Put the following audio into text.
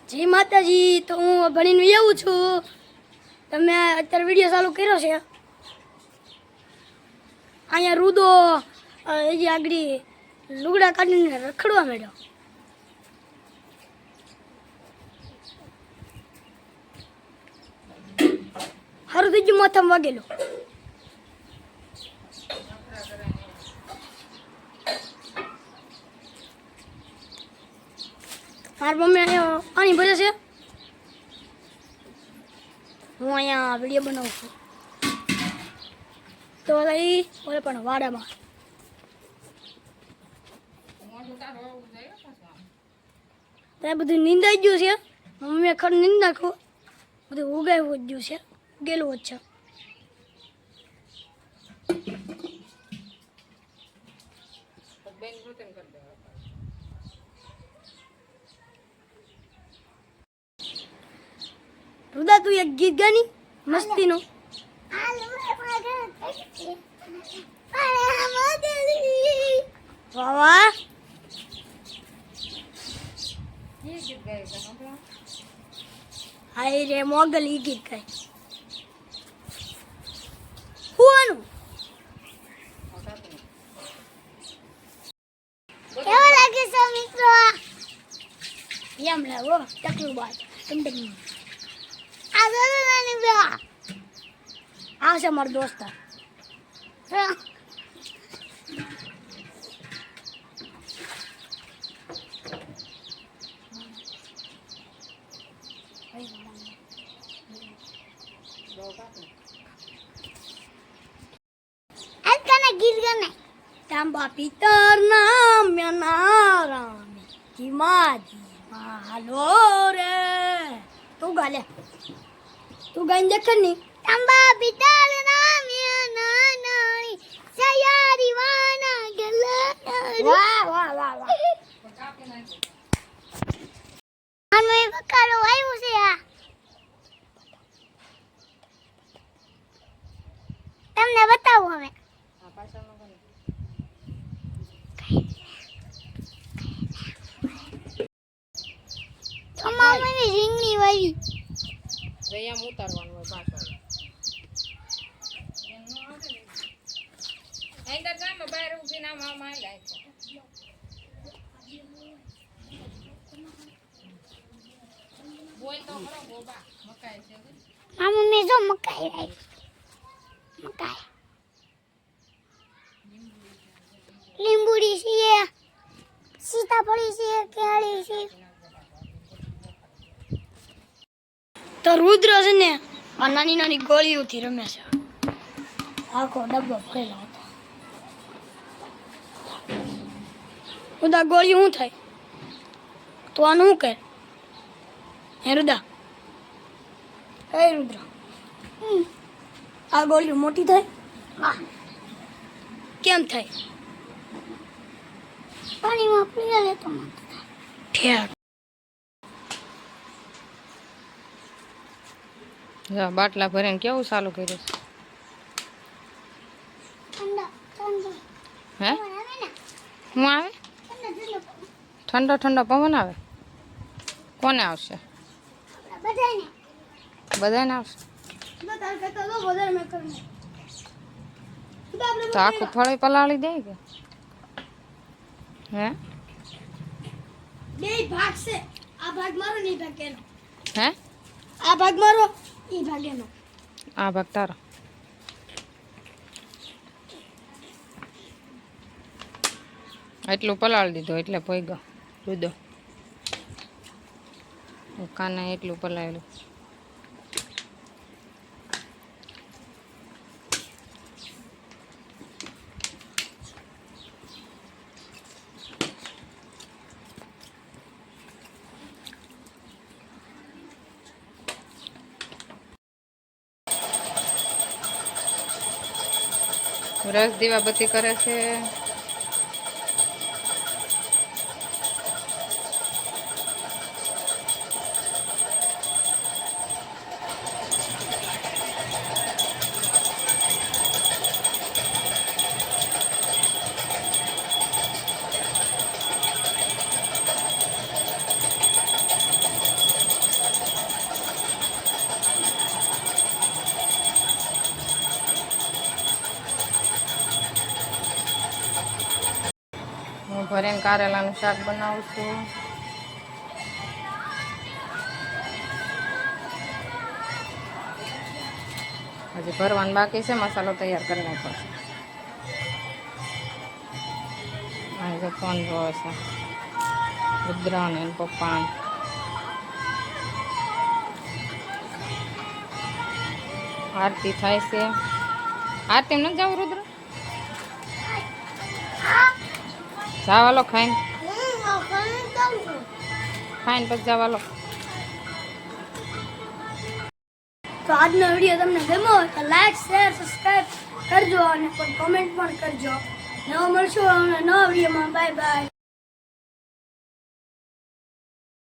જય માતાજી. તો હું ભણીને આવું છું. તમે અત્યારે વિડીયો ચાલુ કર્યો છે. અહીંયા રૂદો હજી આગળ લુગડા કાઢીને રખડવા માંડ્યો. સારું થઈ ગયું માથામાં વાગેલું. મારી મમ્મી અહીંયા પાણી ભરે છે. હું અહીંયા વિડીયો બનાવું છું. તો એ ઓલે પણ વાડામાં ત્યાં બધું નીંદાઈ ગયું છે. મમ્મીએ ખરું નીંદ નાખ્યું. બધું ઉગાવ્યું જ ગયું છે. ઉગેલું જ છે. રુદા તું એક ગીત ગાની મસ્તીનું. વાહ વાહ. હાય રે મોગલ ઈ ગીત ગાય. હુવાનું કેવો લાગે છે મિત્રો? એમ લાવો ટકલું બાદ ટમટમ. આ દોસ્ત નાની બા આ છે મારો દોસ્ત. ગીત ગાને તાંબા પિતર નામ નારામ કી માજી હાલો રે. તું ગાલે તું ગાઈને દેખ ની. તાંબા પિતર નામ નાનાણી સયારી વાના ગલા. વાહ વાહ વાહ વાહ. આનો એક કારો આવ્યો છે. આ તમને બતાવું હવે. તમામ મને રીંગણી વાળી જયામ ઉતારવાનું હોય પાછળ. અંદર જામ બહાર ઊભી ના મામા લાય. બોય તો ખરો ગોબા મકાઈ છે. મામા મે જો મકાઈ લાવી. મકાઈ લીંબુડી છે, સીતાફળી છે, કેળી છે. તો રુદ્ર છે ને આ નાની નાની ગોળીઓથી રમે છે. આખો ડબ્બો ભરેલો હતો. રુદા ગોળી શું થાય? તો આનું શું કર? હે રુદા? હે રુદ્ર આ ગોળીઓ મોટી થાય? હા. કેમ થાય? પાણીમાં પીવા લે તો ઠેક. બાટલા ભરીને કેવું ચાલુ કર્યું છે? હે હું આવે? ઠંડો ઠંડો પવન આવે. કોને આવશે? બધાને આવશે. તો આખું ફળ પલાળી દે કે? હે બે ભાગ છે. આ ભાગ મારો ને ભાગ એનો. હે આ ભાગ મારો ઈ ભાગ એનો. આ ભાગ તારો. એટલું પલાળી દીધું એટલે પોઈ ગયો રુદો. કાના એટલું પલાળ્યું. રસ દીવાબત્તી કરે છે. ભરીને કારેલાનું શાક બનાવું છું. હજી ભરવાનું બાકી છે. મસાલો તૈયાર કરી નાખ્યો છે. અહીં જો ફોન જોવે છે રુદ્રા ને પપ્પા. આરતી થાય છે. આરતી નથી જવું રુદ્ર? જાવાલો ખાઈને ખાઈને પછી જવાલો. તો આજનો વિડીયો તમને ગમ્યો હોય તો લાઈક શેર સબસ્ક્રાઇબ કરજો અને કોમેન્ટ પણ કરજો. નવો મળશું નવા વિડીયોમાં. Bye bye.